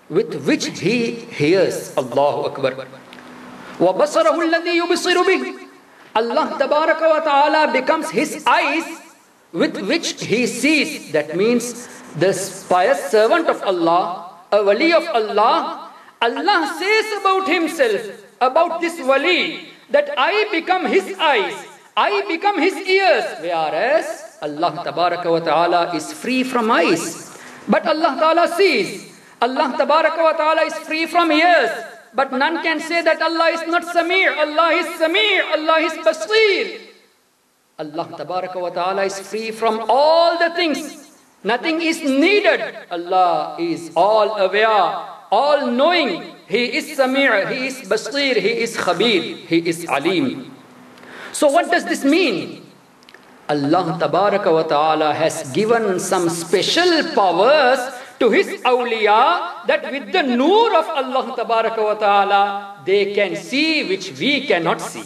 with which he hears. Allahu Akbar. وَبَصَرَهُ الَّذِي يُبْصِرُ بِهِ. Allah Tabaraka wa Ta'ala becomes his eyes with which he sees. That means the pious servant of Allah, a wali of Allah, Allah says about himself, about this wali, that I become his eyes, I become his ears. Whereas Allah Tabaraka wa Ta'ala is free from eyes, but Allah Ta'ala sees. Allah Tabaraka wa Ta'ala is free from ears, but none can say that Allah is not Samir. Allah is Samir, Allah is Basir. Allah Tabaraka wa Ta'ala is free from all the things. Nothing is needed. Allah is all aware, all knowing. He is Samir, He is Basir, He is Khabir, He is Alim. So what does this mean? Allah Tabaraka wa Ta'ala has given some special powers to His awliya, that with the noor of Allah Tabaraka wa Ta'ala, they can see which we cannot see.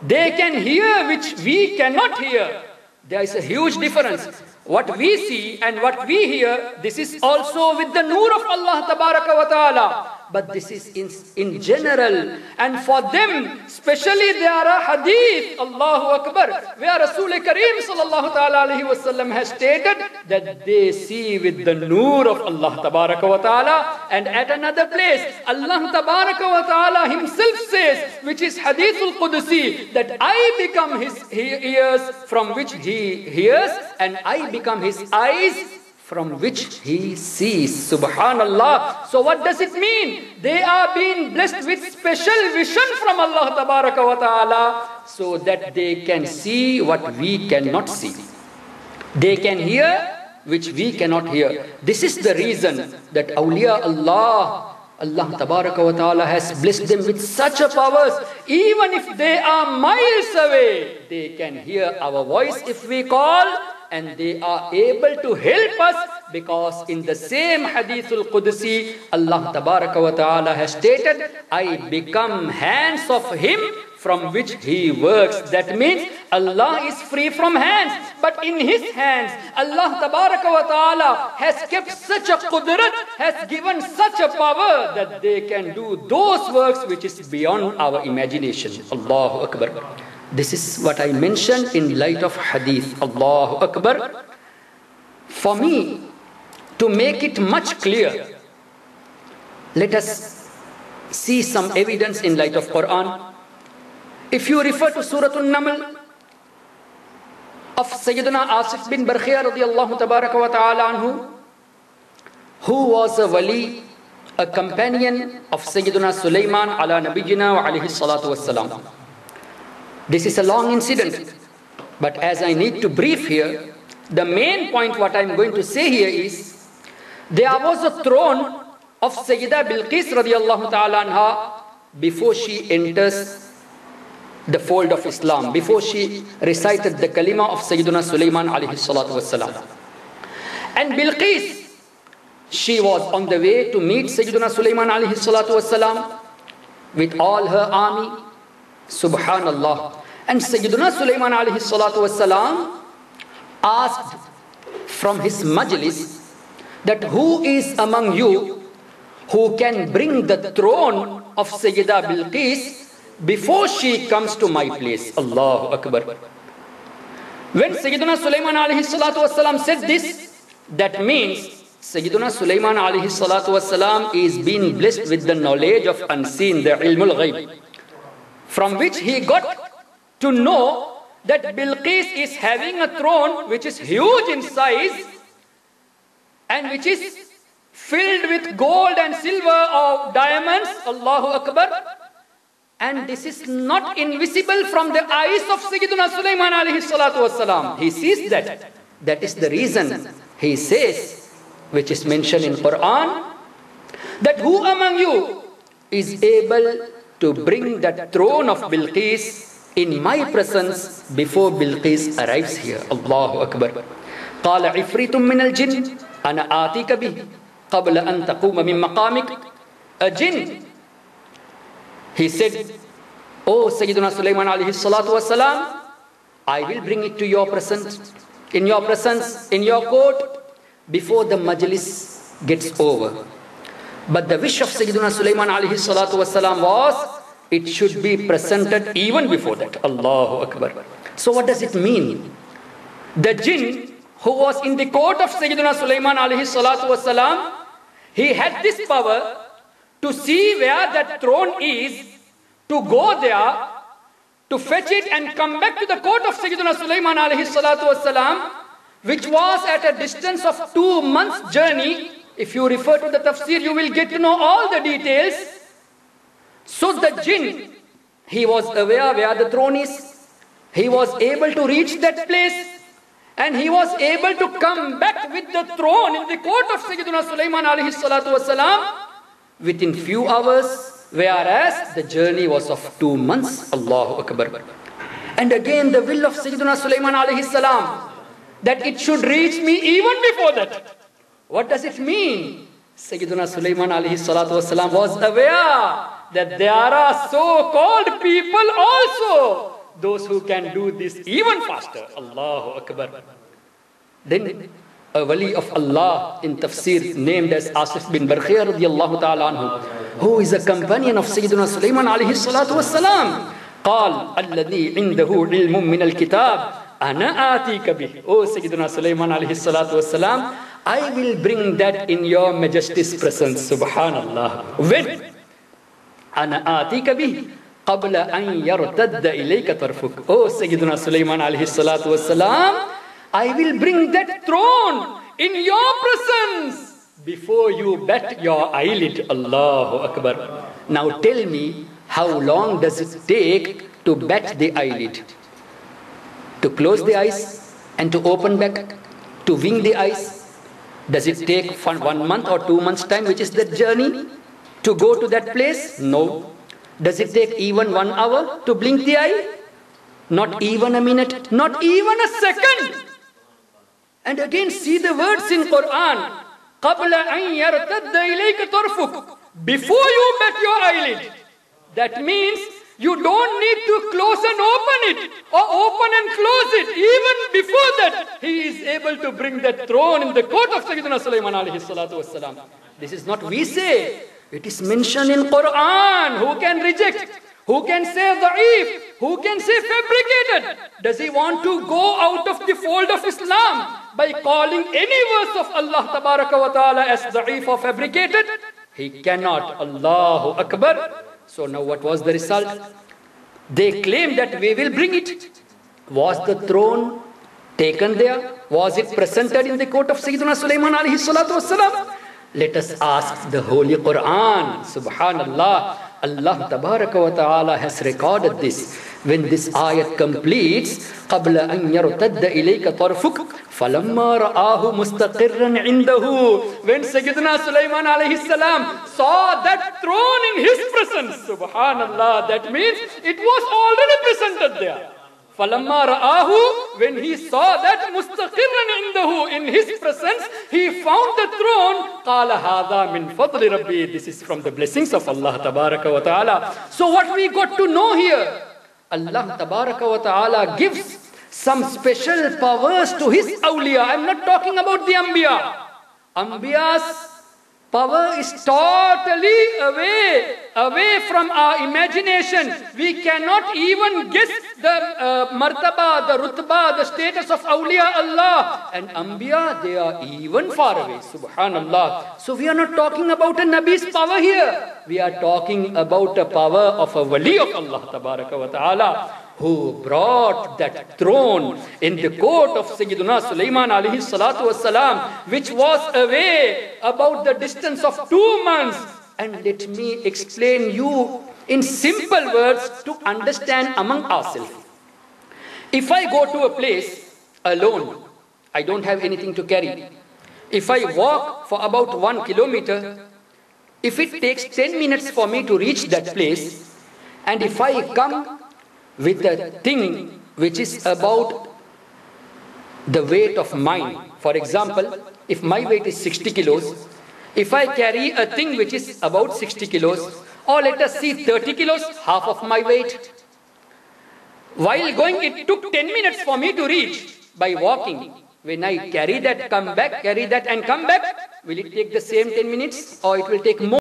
They can hear which we cannot hear. There is a huge difference. What we see and what we hear, this is also with the noor of Allah Tabaraka wa Ta'ala. But this is in general. And for them, especially there are hadith, Allahu Akbar, where Rasul Kareem sallallahu ta'ala alayhi wa sallam has stated that they see with the noor of Allah Tabaraka wa Ta'ala. And at another place, Allah Tabaraka wa Ta'ala himself says, which is Hadithul Qudusi, that I become his ears from which he hears, and I become his eyes from which he sees. Subhanallah. So what does it mean? They are being blessed with special vision from Allah Tabaraka wa Ta'ala, so that they can see what we cannot see. They can hear which we cannot hear. This is the reason that Awliya Allah Tabaraka wa Ta'ala has blessed them with such a powers. Even if they are miles away, they can hear our voice if we call, and they are able to help us, because in the same Hadithul Qudusi, Allah Tabaraka wa Ta'ala has stated, I become hands of him from which he works. That means Allah is free from hands, but in his hands, Allah Tabaraka wa Ta'ala has kept such a qudrat, has given such a power, that they can do those works which is beyond our imagination. Allahu Akbar. This is what I mentioned in light of hadith. Allahu Akbar. For me, to make it much clear, let us see some evidence in light of Quran. If you refer to Surah An-Naml of Sayyidina Asif bin Barkhia radiyallahu tabaraka wa ta'ala anhu, who was a wali, a companion of Sayyidina Sulaiman ala nabiyyina wa alayhi salatu wassalam. This is a long incident, but as I need to brief here, the main point what I am going to say here is, there was a throne of Sayyida Bilqis radiyallahu ta'ala anha before she enters the fold of Islam, before she recited the kalima of Sayyidina Sulaiman alayhi salatu wassalam. And Bilqis, she was on the way to meet Sayyidina Sulaiman alayhi salatu wassalam with all her army. Subhanallah. And Sayyidina Sulaiman alayhi salatu wassalam asked from his majlis that who is among you who can bring the throne of Sayyida Bilqis before she comes to my place. Allahu Akbar. When Sayyidina Sulaiman alayhi salatu wassalam said this, that means Sayyidina Sulaiman alayhi salatu wassalam is being blessed with the knowledge of unseen, the ilmul ghaib, from which he got to know that Bilqis is having a throne which is huge in size and which is filled with gold and silver or diamonds. Allahu Akbar. And this is not invisible from the eyes of Sayyidina Sulaiman alayhi salatu wassalam. He sees that. That is the reason he says, which is mentioned in Quran, that who among you is able to bring that throne of Bilqis in my presence before Bilqis arrives here. Allahu Akbar. قال عفريت من الجن أنا آتيك به قبل أن تقوم من مقامك. A jinn, he said, oh Sayyidina Sulaiman alayhi salatu wassalam, I will bring it to your presence, in your presence, in your court, before the majlis gets over. But the wish of Sayyidina Sulaiman alayhi salatu wasalam was, it should be presented even before that. Allahu Akbar. So what does it mean? The jinn who was in the court of Sayyidina Sulaiman alayhi salatu wasalam, he had this power to see where that throne is, to go there, to fetch it and come back to the court of Sayyidina Sulaiman alayhi salatu wasalam, which was at a distance of 2 months journey. If you refer to the tafsir, you will get to know all the details. So the jinn, he was aware where the throne is. He was able to reach that place. And he was able to come back with the throne in the court of Sayyidina Sulaiman alayhi salatu wasalam within few hours, whereas the journey was of 2 months. Allahu Akbar. And again the will of Sayyidina Sulaiman alayhi salam, that it should reach me even before that. What does it mean? Sayyidina Sulaiman alayhi salatu wasalam was aware that there are so-called people also, those who can do this even faster. Allahu Akbar. Then a wali of Allah in tafsir named as Asif bin Barkhiyah radiyallahu ta'ala anhu, who is a companion of Sayyidina Sulaiman alayhi salatu wassalam, قال الذي عنده علم من الكتاب أنا آتيك به. Oh Sayyidina Sulaiman alayhi salatu wassalam, I will bring that in your majesty's presence. Subhanallah. When? أنا آتيك به قبل أن يرتد إليك طرفك. Oh Sayyidina Sulaiman alayhi salatu wassalam, I will bring that throne in your presence before you bat your eyelid. Allahu Akbar. Now tell me, how long does it take to bat the eyelid? To close the eyes and to open back, to wink the eyes? Does it take 1 month or 2 months time, which is the journey, to go to that place? No. Does it take even 1 hour to blink the eye? Not even a minute, not even a second. And again see the words in Quran. قَبْلَ أَنْ يَرْتَدَّ إِلَيْكَ طَرْفُكَ. Before you bat your eyelid. That means you don't need to close and open it, or open and close it. Even before that, he is able to bring that throne in the court of Sayyidina Sulaiman alayhi salatu wassalam. This is not we say. It is mentioned in Quran. Who can reject? Who can say da'if? Who can say fabricated? Does he want to go out of the fold of Islam by calling any verse of Allah tabaraka wa ta'ala as da'if or fabricated? He cannot. Allahu Akbar. So now what was the result? They claimed that we will bring it. Was the throne taken there? Was it presented in the court of Sayyidina Sulaiman alayhi salatu wassalam? Let us ask the Holy Quran. Subhanallah. Allah Tabaraka wa Ta'ala has recorded this. When this ayat completes, قَبْلَ أَنْ يَرْتَدَّ إِلَيْكَ طَرْفُكَ فَلَمَّا رَآهُ مُسْتَقِرًّا عِنْدَهُ. When Sayyidina Sulaiman alayhi salam saw that throne in his presence, subhanallah, that means it was already presented there. فَلَمَّا رَآهُ, when he saw that مُسْتَقِرًّا عِنْدَهُ, in his presence, he found the throne. قَالَ هَذَا مِنْ فَضْلِ رَبِّي. This is from the blessings of Allah Tabaraka wa Ta'ala. So what we got to know here, Allah Tabaraka wa Ta'ala gives some special powers to his awliya. I'm not talking about the Anbiya. Anbiya's power is totally away from our imagination. We cannot even guess the martaba, the rutba, the status of awliya Allah. And Anbiya, they are even far away. Subhanallah. So we are not talking about a Nabi's power here. We are talking about a power of a wali of Allah Tabaraka wa Ta'ala, who brought that throne in the court of Sayyidina Sulaiman alayhi salatu wassalam, which was away about the distance of 2 months. And let me explain you in simple words to understand among ourselves. If I go to a place alone, I don't have anything to carry. If I walk for about 1 kilometer, if it takes 10 minutes for me to reach that place, and if I come with a thing which is about the weight of mine. For example, if my weight is 60 kilos, if I carry a thing which is about 60 kilos, or let us see 30 kilos, half of my weight. While going, it took 10 minutes for me to reach by walking. When I carry that, come back, carry that and come back, will it take the same 10 minutes or it will take more?